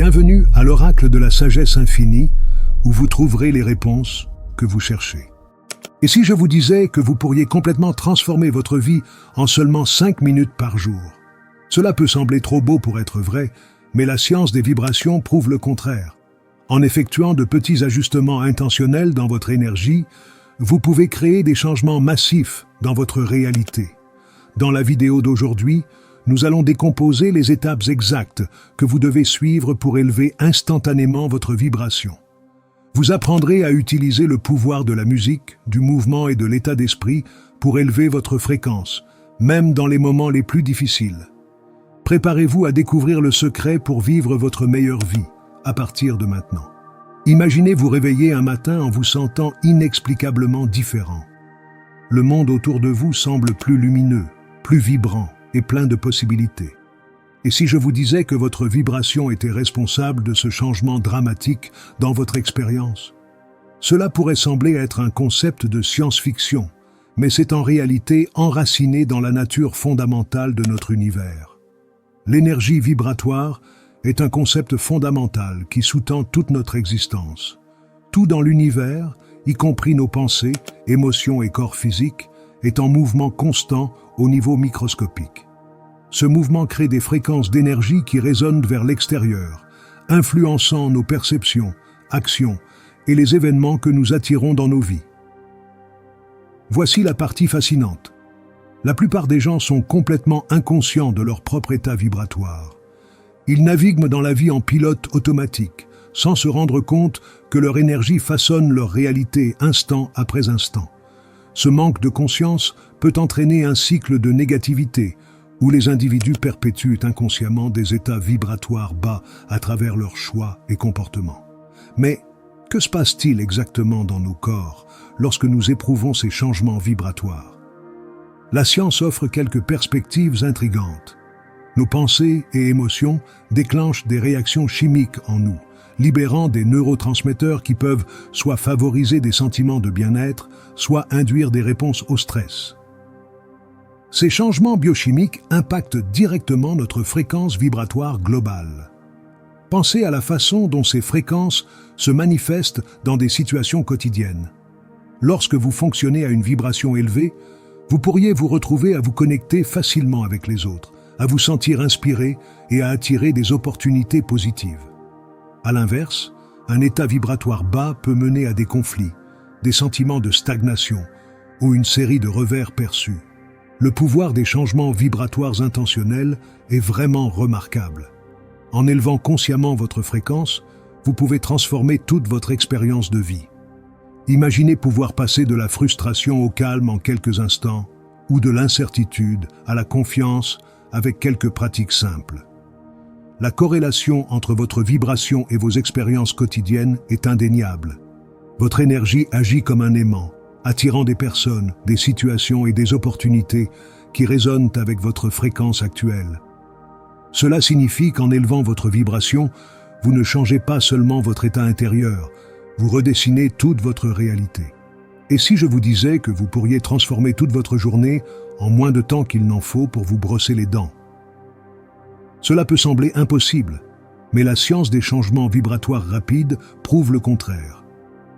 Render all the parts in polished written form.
Bienvenue à l'oracle de la sagesse infinie, où vous trouverez les réponses que vous cherchez. Et si je vous disais que vous pourriez complètement transformer votre vie en seulement 5 minutes par jour? Cela peut sembler trop beau pour être vrai, mais la science des vibrations prouve le contraire. En effectuant de petits ajustements intentionnels dans votre énergie, vous pouvez créer des changements massifs dans votre réalité. Dans la vidéo d'aujourd'hui, nous allons décomposer les étapes exactes que vous devez suivre pour élever instantanément votre vibration. Vous apprendrez à utiliser le pouvoir de la musique, du mouvement et de l'état d'esprit pour élever votre fréquence, même dans les moments les plus difficiles. Préparez-vous à découvrir le secret pour vivre votre meilleure vie, à partir de maintenant. Imaginez vous réveiller un matin en vous sentant inexplicablement différent. Le monde autour de vous semble plus lumineux, plus vibrant et plein de possibilités. Et si je vous disais que votre vibration était responsable de ce changement dramatique dans votre expérience? Cela pourrait sembler être un concept de science-fiction, mais c'est en réalité enraciné dans la nature fondamentale de notre univers. L'énergie vibratoire est un concept fondamental qui sous-tend toute notre existence. Tout dans l'univers, y compris nos pensées, émotions et corps physiques, est en mouvement constant au niveau microscopique. Ce mouvement crée des fréquences d'énergie qui résonnent vers l'extérieur, influençant nos perceptions, actions et les événements que nous attirons dans nos vies. Voici la partie fascinante. La plupart des gens sont complètement inconscients de leur propre état vibratoire. Ils naviguent dans la vie en pilote automatique, sans se rendre compte que leur énergie façonne leur réalité instant après instant. Ce manque de conscience peut entraîner un cycle de négativité, où les individus perpétuent inconsciemment des états vibratoires bas à travers leurs choix et comportements. Mais que se passe-t-il exactement dans nos corps lorsque nous éprouvons ces changements vibratoires? La science offre quelques perspectives intrigantes. Nos pensées et émotions déclenchent des réactions chimiques en nous, libérant des neurotransmetteurs qui peuvent soit favoriser des sentiments de bien-être, soit induire des réponses au stress. Ces changements biochimiques impactent directement notre fréquence vibratoire globale. Pensez à la façon dont ces fréquences se manifestent dans des situations quotidiennes. Lorsque vous fonctionnez à une vibration élevée, vous pourriez vous retrouver à vous connecter facilement avec les autres, à vous sentir inspiré et à attirer des opportunités positives. À l'inverse, un état vibratoire bas peut mener à des conflits, des sentiments de stagnation ou une série de revers perçus. Le pouvoir des changements vibratoires intentionnels est vraiment remarquable. En élevant consciemment votre fréquence, vous pouvez transformer toute votre expérience de vie. Imaginez pouvoir passer de la frustration au calme en quelques instants, ou de l'incertitude à la confiance avec quelques pratiques simples. La corrélation entre votre vibration et vos expériences quotidiennes est indéniable. Votre énergie agit comme un aimant, attirant des personnes, des situations et des opportunités qui résonnent avec votre fréquence actuelle. Cela signifie qu'en élevant votre vibration, vous ne changez pas seulement votre état intérieur, vous redessinez toute votre réalité. Et si je vous disais que vous pourriez transformer toute votre journée en moins de temps qu'il n'en faut pour vous brosser les dents? Cela peut sembler impossible, mais la science des changements vibratoires rapides prouve le contraire.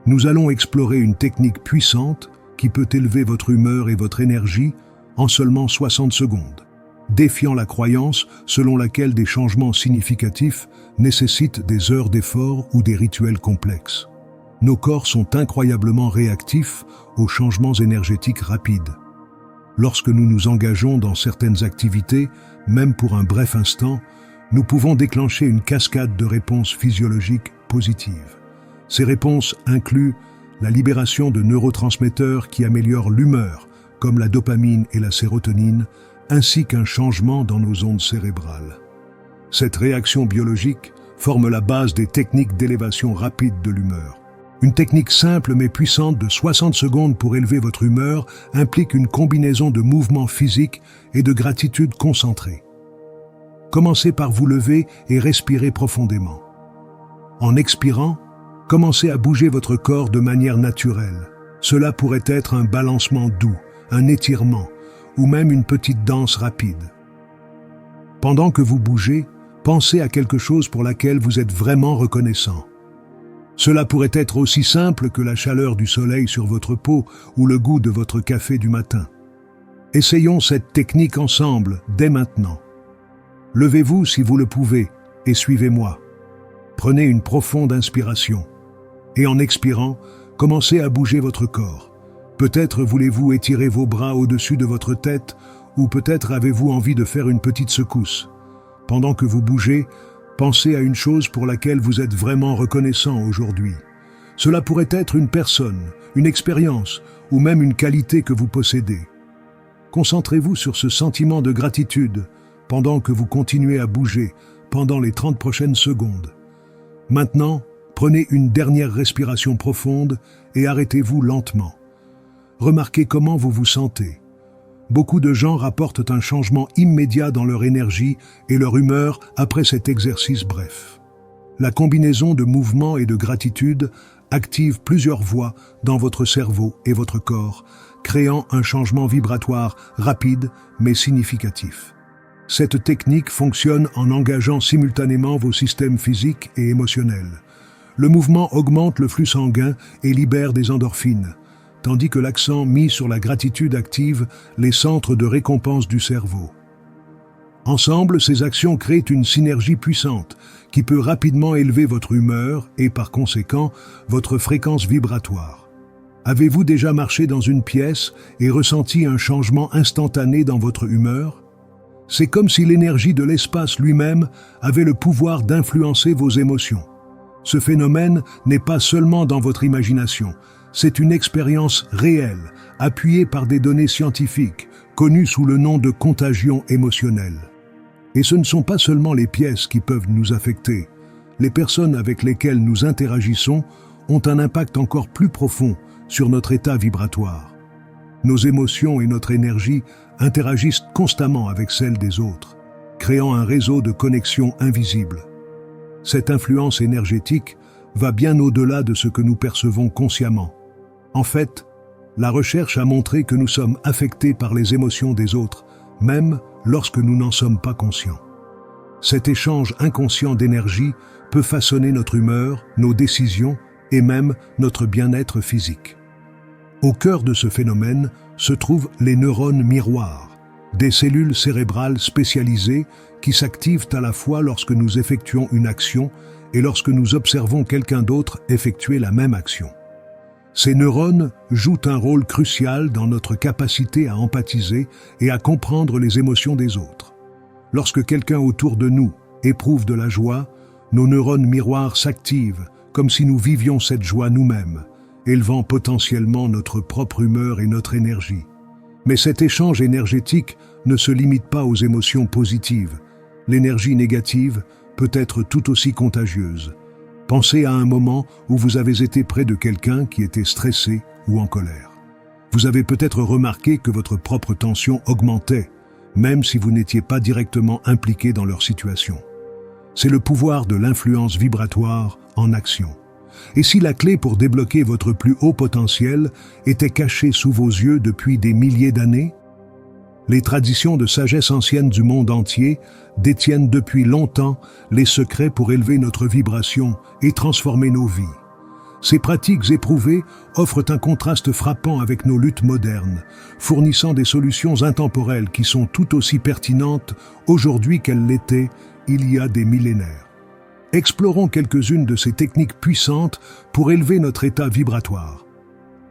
Nous allons explorer une technique puissante qui peut élever votre humeur et votre énergie en seulement 60 secondes, défiant la croyance selon laquelle des changements significatifs nécessitent des heures d'effort ou des rituels complexes. Nos corps sont incroyablement réactifs aux changements énergétiques rapides. Lorsque nous nous engageons dans certaines activités, même pour un bref instant, nous pouvons déclencher une cascade de réponses physiologiques positives. Ces réponses incluent la libération de neurotransmetteurs qui améliorent l'humeur, comme la dopamine et la sérotonine, ainsi qu'un changement dans nos ondes cérébrales. Cette réaction biologique forme la base des techniques d'élévation rapide de l'humeur. Une technique simple mais puissante de 60 secondes pour élever votre humeur implique une combinaison de mouvements physiques et de gratitude concentrée. Commencez par vous lever et respirer profondément. En expirant, commencez à bouger votre corps de manière naturelle. Cela pourrait être un balancement doux, un étirement ou même une petite danse rapide. Pendant que vous bougez, Pensez à quelque chose pour laquelle vous êtes vraiment reconnaissant. Cela pourrait être aussi simple que la chaleur du soleil sur votre peau ou le goût de votre café du matin. Essayons cette technique ensemble, dès maintenant. Levez-vous si vous le pouvez et suivez-moi. Prenez une profonde inspiration. Et en expirant, commencez à bouger votre corps. Peut-être voulez-vous étirer vos bras au-dessus de votre tête ou peut-être avez-vous envie de faire une petite secousse. Pendant que vous bougez, pensez à une chose pour laquelle vous êtes vraiment reconnaissant aujourd'hui. Cela pourrait être une personne, une expérience ou même une qualité que vous possédez. Concentrez-vous sur ce sentiment de gratitude pendant que vous continuez à bouger pendant les 30 prochaines secondes. Maintenant, prenez une dernière respiration profonde et arrêtez-vous lentement. Remarquez comment vous vous sentez. Beaucoup de gens rapportent un changement immédiat dans leur énergie et leur humeur après cet exercice bref. La combinaison de mouvement et de gratitude active plusieurs voies dans votre cerveau et votre corps, créant un changement vibratoire rapide mais significatif. Cette technique fonctionne en engageant simultanément vos systèmes physiques et émotionnels. Le mouvement augmente le flux sanguin et libère des endorphines, tandis que l'accent mis sur la gratitude active les centres de récompense du cerveau. Ensemble, ces actions créent une synergie puissante qui peut rapidement élever votre humeur et par conséquent votre fréquence vibratoire. Avez-vous déjà marché dans une pièce et ressenti un changement instantané dans votre humeur ? C'est comme si l'énergie de l'espace lui-même avait le pouvoir d'influencer vos émotions. Ce phénomène n'est pas seulement dans votre imagination, c'est une expérience réelle, appuyée par des données scientifiques, connues sous le nom de contagion émotionnelle. Et ce ne sont pas seulement les pièces qui peuvent nous affecter. Les personnes avec lesquelles nous interagissons ont un impact encore plus profond sur notre état vibratoire. Nos émotions et notre énergie interagissent constamment avec celles des autres, créant un réseau de connexions invisibles. Cette influence énergétique va bien au-delà de ce que nous percevons consciemment. En fait, la recherche a montré que nous sommes affectés par les émotions des autres, même lorsque nous n'en sommes pas conscients. Cet échange inconscient d'énergie peut façonner notre humeur, nos décisions et même notre bien-être physique. Au cœur de ce phénomène se trouvent les neurones miroirs, des cellules cérébrales spécialisées qui s'activent à la fois lorsque nous effectuons une action et lorsque nous observons quelqu'un d'autre effectuer la même action. Ces neurones jouent un rôle crucial dans notre capacité à empathiser et à comprendre les émotions des autres. Lorsque quelqu'un autour de nous éprouve de la joie, nos neurones miroirs s'activent comme si nous vivions cette joie nous-mêmes, élevant potentiellement notre propre humeur et notre énergie. Mais cet échange énergétique ne se limite pas aux émotions positives. L'énergie négative peut être tout aussi contagieuse. Pensez à un moment où vous avez été près de quelqu'un qui était stressé ou en colère. Vous avez peut-être remarqué que votre propre tension augmentait, même si vous n'étiez pas directement impliqué dans leur situation. C'est le pouvoir de l'influence vibratoire en action. Et si la clé pour débloquer votre plus haut potentiel était cachée sous vos yeux depuis des milliers d'années? Les traditions de sagesse ancienne du monde entier détiennent depuis longtemps les secrets pour élever notre vibration et transformer nos vies. Ces pratiques éprouvées offrent un contraste frappant avec nos luttes modernes, fournissant des solutions intemporelles qui sont tout aussi pertinentes aujourd'hui qu'elles l'étaient il y a des millénaires. Explorons quelques-unes de ces techniques puissantes pour élever notre état vibratoire.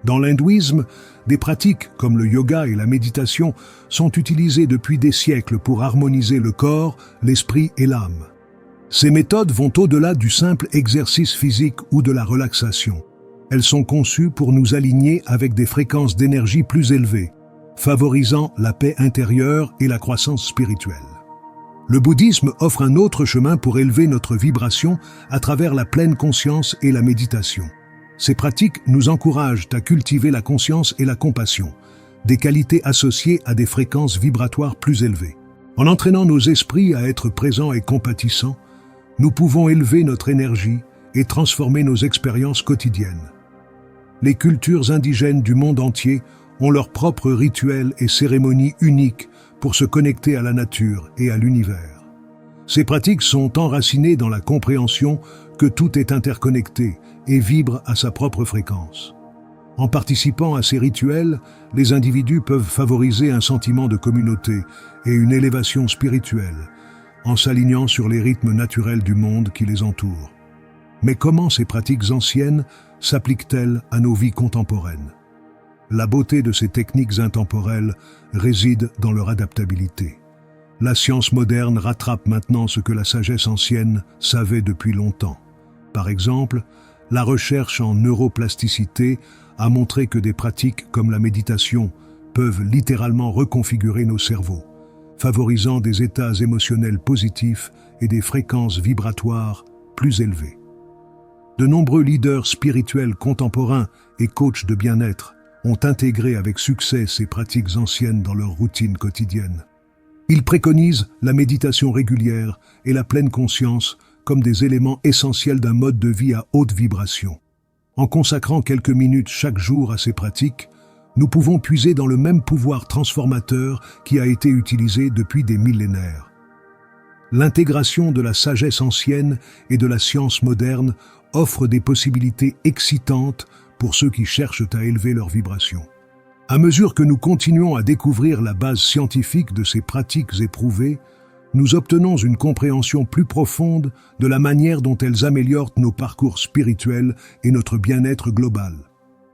Dans l'hindouisme, des pratiques comme le yoga et la méditation sont utilisées depuis des siècles pour harmoniser le corps, l'esprit et l'âme. Ces méthodes vont au-delà du simple exercice physique ou de la relaxation. Elles sont conçues pour nous aligner avec des fréquences d'énergie plus élevées, favorisant la paix intérieure et la croissance spirituelle. Le bouddhisme offre un autre chemin pour élever notre vibration à travers la pleine conscience et la méditation. Ces pratiques nous encouragent à cultiver la conscience et la compassion, des qualités associées à des fréquences vibratoires plus élevées. En entraînant nos esprits à être présents et compatissants, nous pouvons élever notre énergie et transformer nos expériences quotidiennes. Les cultures indigènes du monde entier ont leurs propres rituels et cérémonies uniques pour se connecter à la nature et à l'univers. Ces pratiques sont enracinées dans la compréhension que tout est interconnecté et vibre à sa propre fréquence. En participant à ces rituels, les individus peuvent favoriser un sentiment de communauté et une élévation spirituelle, en s'alignant sur les rythmes naturels du monde qui les entoure. Mais comment ces pratiques anciennes s'appliquent-elles à nos vies contemporaines? La beauté de ces techniques intemporelles réside dans leur adaptabilité. La science moderne rattrape maintenant ce que la sagesse ancienne savait depuis longtemps. Par exemple, la recherche en neuroplasticité a montré que des pratiques comme la méditation peuvent littéralement reconfigurer nos cerveaux, favorisant des états émotionnels positifs et des fréquences vibratoires plus élevées. De nombreux leaders spirituels contemporains et coachs de bien-être ont intégré avec succès ces pratiques anciennes dans leur routine quotidienne. Ils préconisent la méditation régulière et la pleine conscience comme des éléments essentiels d'un mode de vie à haute vibration. En consacrant quelques minutes chaque jour à ces pratiques, nous pouvons puiser dans le même pouvoir transformateur qui a été utilisé depuis des millénaires. L'intégration de la sagesse ancienne et de la science moderne offre des possibilités excitantes pour ceux qui cherchent à élever leur vibration. À mesure que nous continuons à découvrir la base scientifique de ces pratiques éprouvées, nous obtenons une compréhension plus profonde de la manière dont elles améliorent nos parcours spirituels et notre bien-être global.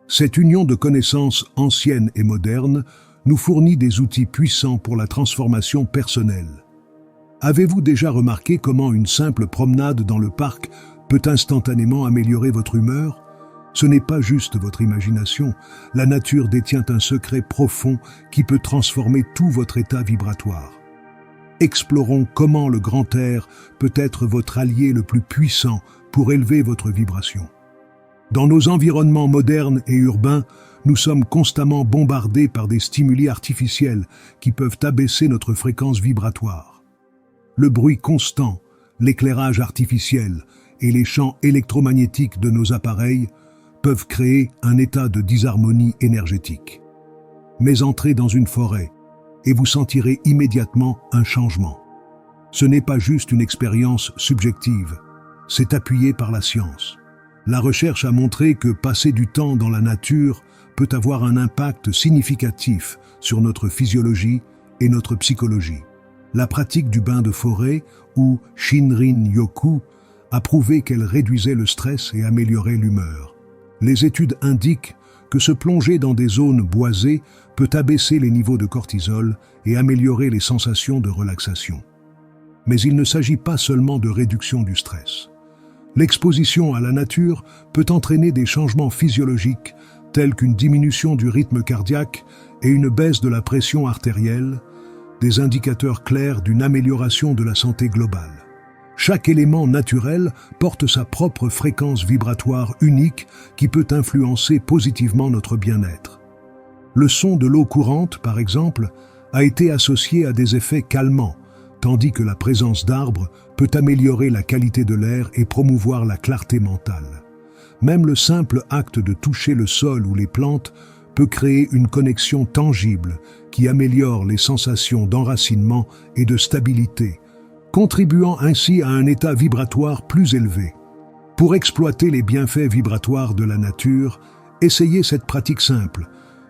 Cette union de connaissances anciennes et modernes nous fournit des outils puissants pour la transformation personnelle. Avez-vous déjà remarqué comment une simple promenade dans le parc peut instantanément améliorer votre humeur? Ce n'est pas juste votre imagination, la nature détient un secret profond qui peut transformer tout votre état vibratoire. Explorons comment le grand air peut être votre allié le plus puissant pour élever votre vibration. Dans nos environnements modernes et urbains, nous sommes constamment bombardés par des stimuli artificiels qui peuvent abaisser notre fréquence vibratoire. Le bruit constant, l'éclairage artificiel et les champs électromagnétiques de nos appareils peuvent créer un état de disharmonie énergétique. Mais entrez dans une forêt et vous sentirez immédiatement un changement. Ce n'est pas juste une expérience subjective, c'est appuyé par la science. La recherche a montré que passer du temps dans la nature peut avoir un impact significatif sur notre physiologie et notre psychologie. La pratique du bain de forêt, ou Shinrin-yoku, a prouvé qu'elle réduisait le stress et améliorait l'humeur. Les études indiquent que se plonger dans des zones boisées peut abaisser les niveaux de cortisol et améliorer les sensations de relaxation. Mais il ne s'agit pas seulement de réduction du stress. L'exposition à la nature peut entraîner des changements physiologiques tels qu'une diminution du rythme cardiaque et une baisse de la pression artérielle, des indicateurs clairs d'une amélioration de la santé globale. Chaque élément naturel porte sa propre fréquence vibratoire unique qui peut influencer positivement notre bien-être. Le son de l'eau courante, par exemple, a été associé à des effets calmants, tandis que la présence d'arbres peut améliorer la qualité de l'air et promouvoir la clarté mentale. Même le simple acte de toucher le sol ou les plantes peut créer une connexion tangible qui améliore les sensations d'enracinement et de stabilité, contribuant ainsi à un état vibratoire plus élevé. Pour exploiter les bienfaits vibratoires de la nature, essayez cette pratique simple.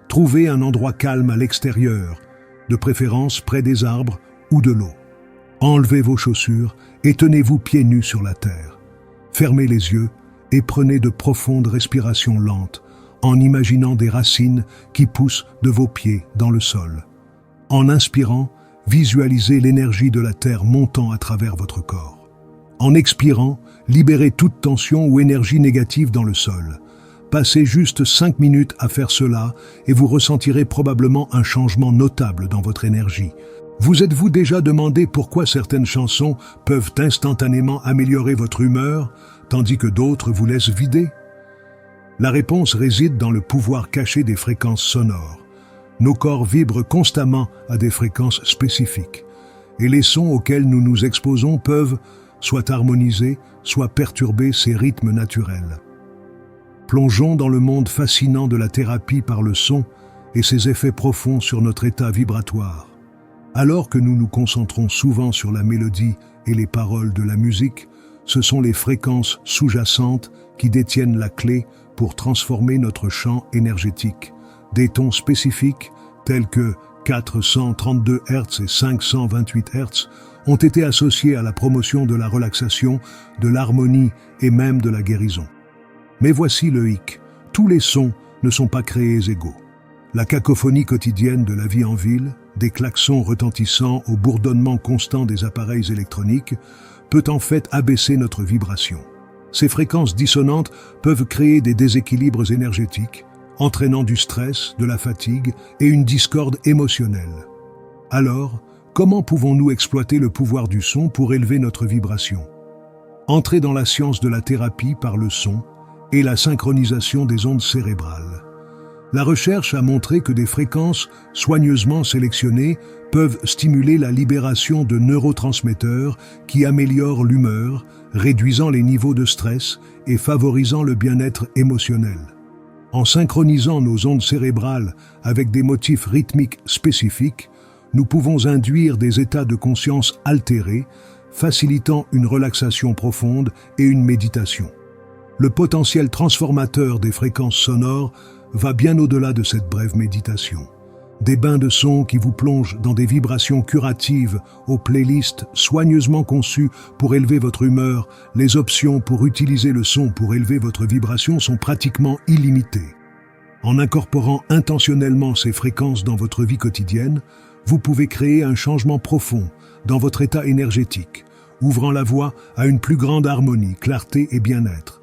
Trouvez un endroit calme à l'extérieur, de préférence près des arbres ou de l'eau. Enlevez vos chaussures et tenez-vous pieds nus sur la terre. Fermez les yeux et prenez de profondes respirations lentes en imaginant des racines qui poussent de vos pieds dans le sol. En inspirant, visualisez l'énergie de la terre montant à travers votre corps. En expirant, libérez toute tension ou énergie négative dans le sol. Passez juste 5 minutes à faire cela et vous ressentirez probablement un changement notable dans votre énergie. Vous êtes-vous déjà demandé pourquoi certaines chansons peuvent instantanément améliorer votre humeur, tandis que d'autres vous laissent vider? La réponse réside dans le pouvoir caché des fréquences sonores. Nos corps vibrent constamment à des fréquences spécifiques, et les sons auxquels nous nous exposons peuvent soit harmoniser, soit perturber ces rythmes naturels. Plongeons dans le monde fascinant de la thérapie par le son et ses effets profonds sur notre état vibratoire. Alors que nous nous concentrons souvent sur la mélodie et les paroles de la musique, ce sont les fréquences sous-jacentes qui détiennent la clé pour transformer notre champ énergétique. Des tons spécifiques, tels que 432 Hz et 528 Hz, ont été associés à la promotion de la relaxation, de l'harmonie et même de la guérison. Mais voici le hic, tous les sons ne sont pas créés égaux. La cacophonie quotidienne de la vie en ville, des klaxons retentissants au bourdonnement constant des appareils électroniques, peut en fait abaisser notre vibration. Ces fréquences dissonantes peuvent créer des déséquilibres énergétiques, entraînant du stress, de la fatigue et une discorde émotionnelle. Alors, comment pouvons-nous exploiter le pouvoir du son pour élever notre vibration? Entrez dans la science de la thérapie par le son et la synchronisation des ondes cérébrales. La recherche a montré que des fréquences soigneusement sélectionnées peuvent stimuler la libération de neurotransmetteurs qui améliorent l'humeur, réduisant les niveaux de stress et favorisant le bien-être émotionnel. En synchronisant nos ondes cérébrales avec des motifs rythmiques spécifiques, nous pouvons induire des états de conscience altérés, facilitant une relaxation profonde et une méditation. Le potentiel transformateur des fréquences sonores va bien au-delà de cette brève méditation. Des bains de son qui vous plongent dans des vibrations curatives aux playlists soigneusement conçues pour élever votre humeur, les options pour utiliser le son pour élever votre vibration sont pratiquement illimitées. En incorporant intentionnellement ces fréquences dans votre vie quotidienne, vous pouvez créer un changement profond dans votre état énergétique, ouvrant la voie à une plus grande harmonie, clarté et bien-être.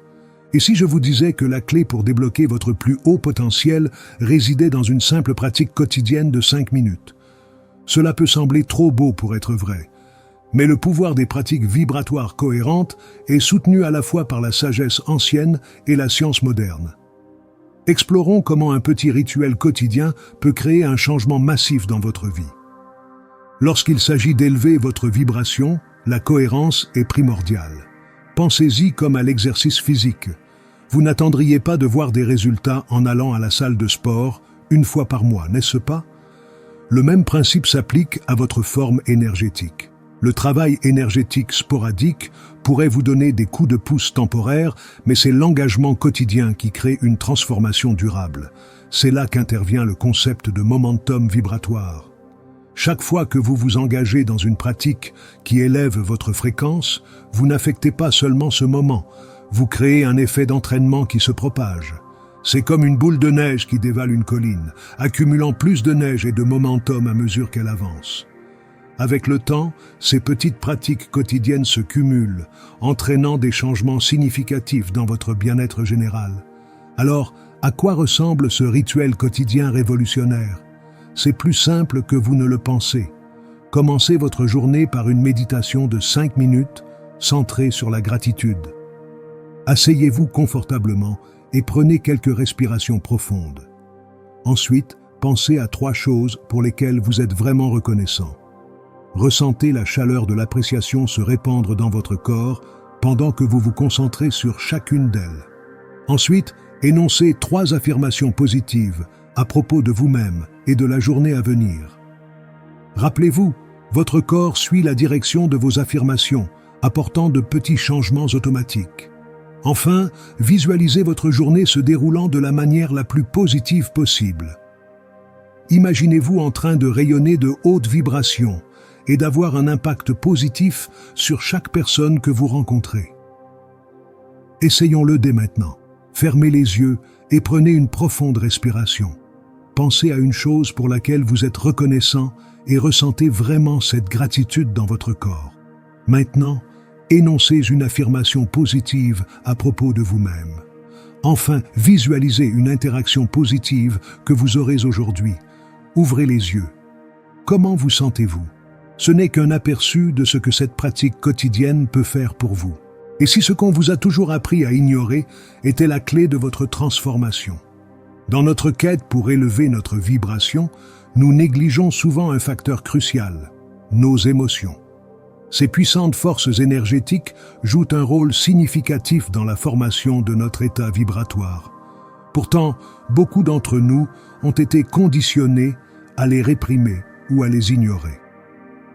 Et si je vous disais que la clé pour débloquer votre plus haut potentiel résidait dans une simple pratique quotidienne de 5 minutes? Cela peut sembler trop beau pour être vrai, mais le pouvoir des pratiques vibratoires cohérentes est soutenu à la fois par la sagesse ancienne et la science moderne. Explorons comment un petit rituel quotidien peut créer un changement massif dans votre vie. Lorsqu'il s'agit d'élever votre vibration, la cohérence est primordiale. Pensez-y comme à l'exercice physique. Vous n'attendriez pas de voir des résultats en allant à la salle de sport une fois par mois, n'est-ce pas? Le même principe s'applique à votre forme énergétique. Le travail énergétique sporadique pourrait vous donner des coups de pouce temporaires, mais c'est l'engagement quotidien qui crée une transformation durable. C'est là qu'intervient le concept de momentum vibratoire. Chaque fois que vous vous engagez dans une pratique qui élève votre fréquence, vous n'affectez pas seulement ce moment, vous créez un effet d'entraînement qui se propage. C'est comme une boule de neige qui dévale une colline, accumulant plus de neige et de momentum à mesure qu'elle avance. Avec le temps, ces petites pratiques quotidiennes se cumulent, entraînant des changements significatifs dans votre bien-être général. Alors, à quoi ressemble ce rituel quotidien révolutionnaire? C'est plus simple que vous ne le pensez. Commencez votre journée par une méditation de 5 minutes, centrée sur la gratitude. Asseyez-vous confortablement et prenez quelques respirations profondes. Ensuite, pensez à 3 choses pour lesquelles vous êtes vraiment reconnaissant. Ressentez la chaleur de l'appréciation se répandre dans votre corps pendant que vous vous concentrez sur chacune d'elles. Ensuite, énoncez 3 affirmations positives à propos de vous-même et de la journée à venir. Rappelez-vous, votre corps suit la direction de vos affirmations, apportant de petits changements automatiques. Enfin, visualisez votre journée se déroulant de la manière la plus positive possible. Imaginez-vous en train de rayonner de hautes vibrations et d'avoir un impact positif sur chaque personne que vous rencontrez. Essayons-le dès maintenant. Fermez les yeux et prenez une profonde respiration. Pensez à une chose pour laquelle vous êtes reconnaissant et ressentez vraiment cette gratitude dans votre corps. Maintenant, énoncez une affirmation positive à propos de vous-même. Enfin, visualisez une interaction positive que vous aurez aujourd'hui. Ouvrez les yeux. Comment vous sentez-vous? Ce n'est qu'un aperçu de ce que cette pratique quotidienne peut faire pour vous. Et si ce qu'on vous a toujours appris à ignorer était la clé de votre transformation? Dans notre quête pour élever notre vibration, nous négligeons souvent un facteur crucial, nos émotions. Ces puissantes forces énergétiques jouent un rôle significatif dans la formation de notre état vibratoire. Pourtant, beaucoup d'entre nous ont été conditionnés à les réprimer ou à les ignorer.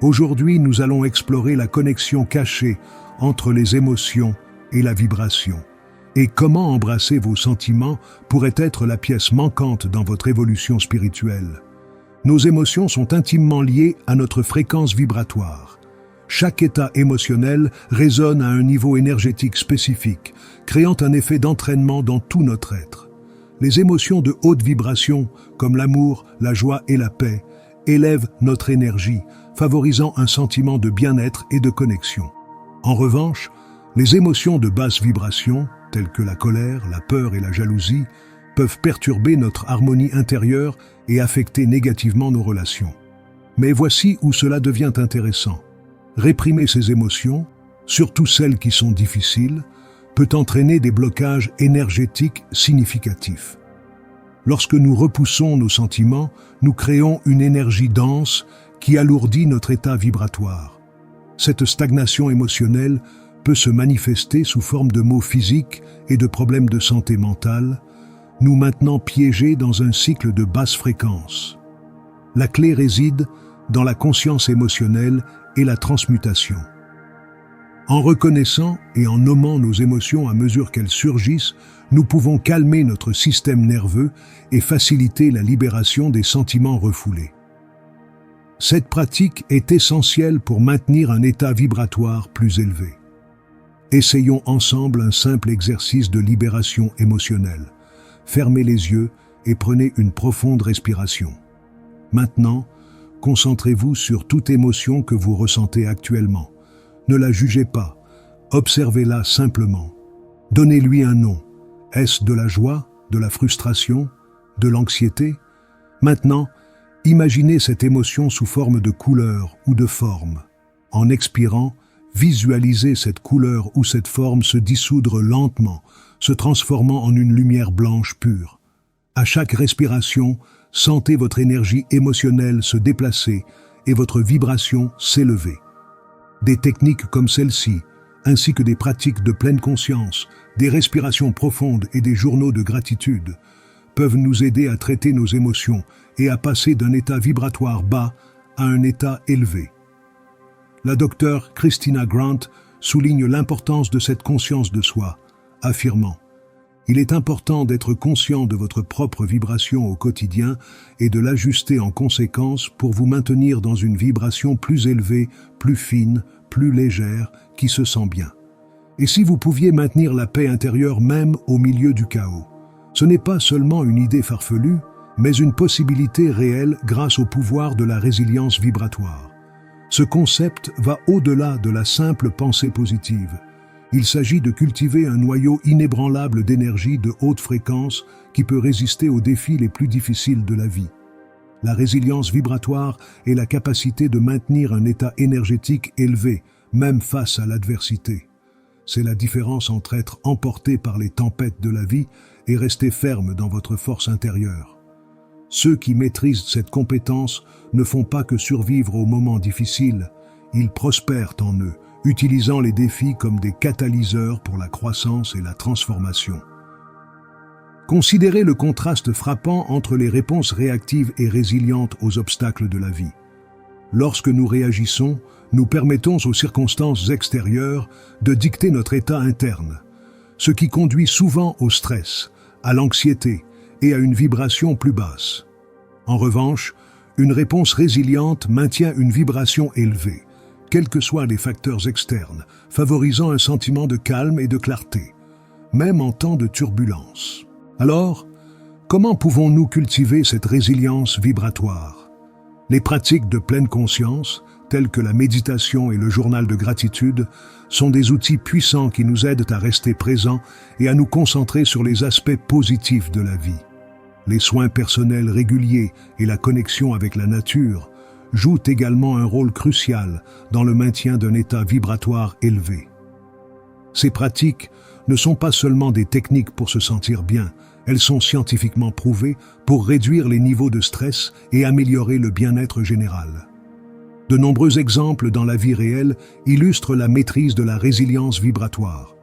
Aujourd'hui, nous allons explorer la connexion cachée entre les émotions et la vibration, et comment embrasser vos sentiments pourrait être la pièce manquante dans votre évolution spirituelle. Nos émotions sont intimement liées à notre fréquence vibratoire. Chaque état émotionnel résonne à un niveau énergétique spécifique, créant un effet d'entraînement dans tout notre être. Les émotions de haute vibration, comme l'amour, la joie et la paix, élèvent notre énergie, favorisant un sentiment de bien-être et de connexion. En revanche, les émotions de basse vibration, telles que la colère, la peur et la jalousie, peuvent perturber notre harmonie intérieure et affecter négativement nos relations. Mais voici où cela devient intéressant. Réprimer ces émotions, surtout celles qui sont difficiles, peut entraîner des blocages énergétiques significatifs. Lorsque nous repoussons nos sentiments, nous créons une énergie dense qui alourdit notre état vibratoire. Cette stagnation émotionnelle peut se manifester sous forme de maux physiques et de problèmes de santé mentale, nous maintenant piégés dans un cycle de basse fréquence. La clé réside dans la conscience émotionnelle et la transmutation. En reconnaissant et en nommant nos émotions à mesure qu'elles surgissent, nous pouvons calmer notre système nerveux et faciliter la libération des sentiments refoulés. Cette pratique est essentielle pour maintenir un état vibratoire plus élevé. Essayons ensemble un simple exercice de libération émotionnelle. Fermez les yeux et prenez une profonde respiration. Maintenant, concentrez-vous sur toute émotion que vous ressentez actuellement. Ne la jugez pas, observez-la simplement. Donnez-lui un nom. Est-ce de la joie, de la frustration, de l'anxiété? Maintenant, imaginez cette émotion sous forme de couleur ou de forme. En expirant, visualisez cette couleur ou cette forme se dissoudre lentement, se transformant en une lumière blanche pure. À chaque respiration, sentez votre énergie émotionnelle se déplacer et votre vibration s'élever. Des techniques comme celle-ci, ainsi que des pratiques de pleine conscience, des respirations profondes et des journaux de gratitude, peuvent nous aider à traiter nos émotions et à passer d'un état vibratoire bas à un état élevé. La docteure Christina Grant souligne l'importance de cette conscience de soi, affirmant « Il est important d'être conscient de votre propre vibration au quotidien et de l'ajuster en conséquence pour vous maintenir dans une vibration plus élevée, plus fine, plus légère, qui se sent bien. Et si vous pouviez maintenir la paix intérieure même au milieu du chaos, ce n'est pas seulement une idée farfelue, mais une possibilité réelle grâce au pouvoir de la résilience vibratoire. Ce concept va au-delà de la simple pensée positive. Il s'agit de cultiver un noyau inébranlable d'énergie de haute fréquence qui peut résister aux défis les plus difficiles de la vie. La résilience vibratoire est la capacité de maintenir un état énergétique élevé, même face à l'adversité. C'est la différence entre être emporté par les tempêtes de la vie et rester ferme dans votre force intérieure. Ceux qui maîtrisent cette compétence ne font pas que survivre aux moments difficiles, ils prospèrent en eux, utilisant les défis comme des catalyseurs pour la croissance et la transformation. Considérez le contraste frappant entre les réponses réactives et résilientes aux obstacles de la vie. Lorsque nous réagissons, nous permettons aux circonstances extérieures de dicter notre état interne, ce qui conduit souvent au stress, à l'anxiété et à une vibration plus basse. En revanche, une réponse résiliente maintient une vibration élevée, quels que soient les facteurs externes, favorisant un sentiment de calme et de clarté, même en temps de turbulence. Alors, comment pouvons-nous cultiver cette résilience vibratoire? Les pratiques de pleine conscience, telles que la méditation et le journal de gratitude, sont des outils puissants qui nous aident à rester présents et à nous concentrer sur les aspects positifs de la vie. Les soins personnels réguliers et la connexion avec la nature jouent également un rôle crucial dans le maintien d'un état vibratoire élevé. Ces pratiques ne sont pas seulement des techniques pour se sentir bien, elles sont scientifiquement prouvées pour réduire les niveaux de stress et améliorer le bien-être général. De nombreux exemples dans la vie réelle illustrent la maîtrise de la résilience vibratoire.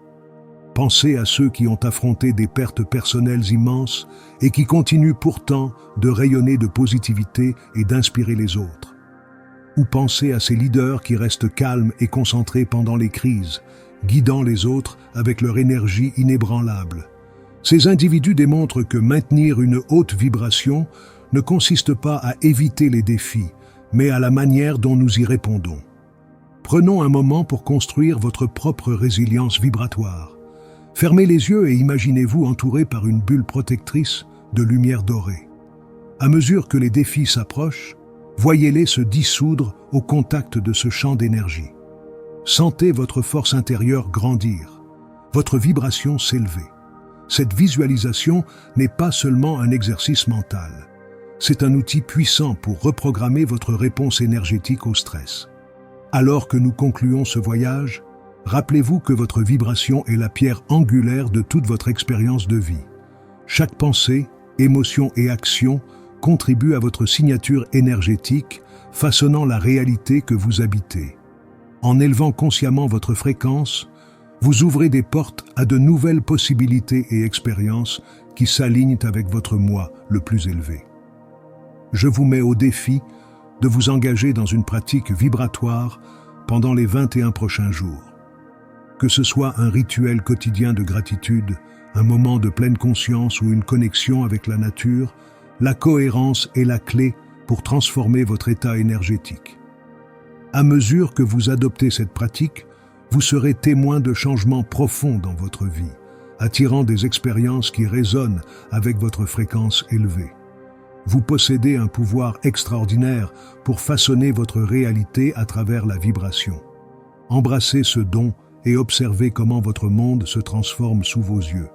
Pensez à ceux qui ont affronté des pertes personnelles immenses et qui continuent pourtant de rayonner de positivité et d'inspirer les autres. Ou pensez à ces leaders qui restent calmes et concentrés pendant les crises, guidant les autres avec leur énergie inébranlable. Ces individus démontrent que maintenir une haute vibration ne consiste pas à éviter les défis, mais à la manière dont nous y répondons. Prenons un moment pour construire votre propre résilience vibratoire. Fermez les yeux et imaginez-vous entouré par une bulle protectrice de lumière dorée. À mesure que les défis s'approchent, voyez-les se dissoudre au contact de ce champ d'énergie. Sentez votre force intérieure grandir, votre vibration s'élever. Cette visualisation n'est pas seulement un exercice mental. C'est un outil puissant pour reprogrammer votre réponse énergétique au stress. Alors que nous concluons ce voyage, rappelez-vous que votre vibration est la pierre angulaire de toute votre expérience de vie. Chaque pensée, émotion et action contribue à votre signature énergétique, façonnant la réalité que vous habitez. En élevant consciemment votre fréquence, vous ouvrez des portes à de nouvelles possibilités et expériences qui s'alignent avec votre moi le plus élevé. Je vous mets au défi de vous engager dans une pratique vibratoire pendant les 21 prochains jours. Que ce soit un rituel quotidien de gratitude, un moment de pleine conscience ou une connexion avec la nature, la cohérence est la clé pour transformer votre état énergétique. À mesure que vous adoptez cette pratique, vous serez témoin de changements profonds dans votre vie, attirant des expériences qui résonnent avec votre fréquence élevée. Vous possédez un pouvoir extraordinaire pour façonner votre réalité à travers la vibration. Embrassez ce don et observez comment votre monde se transforme sous vos yeux.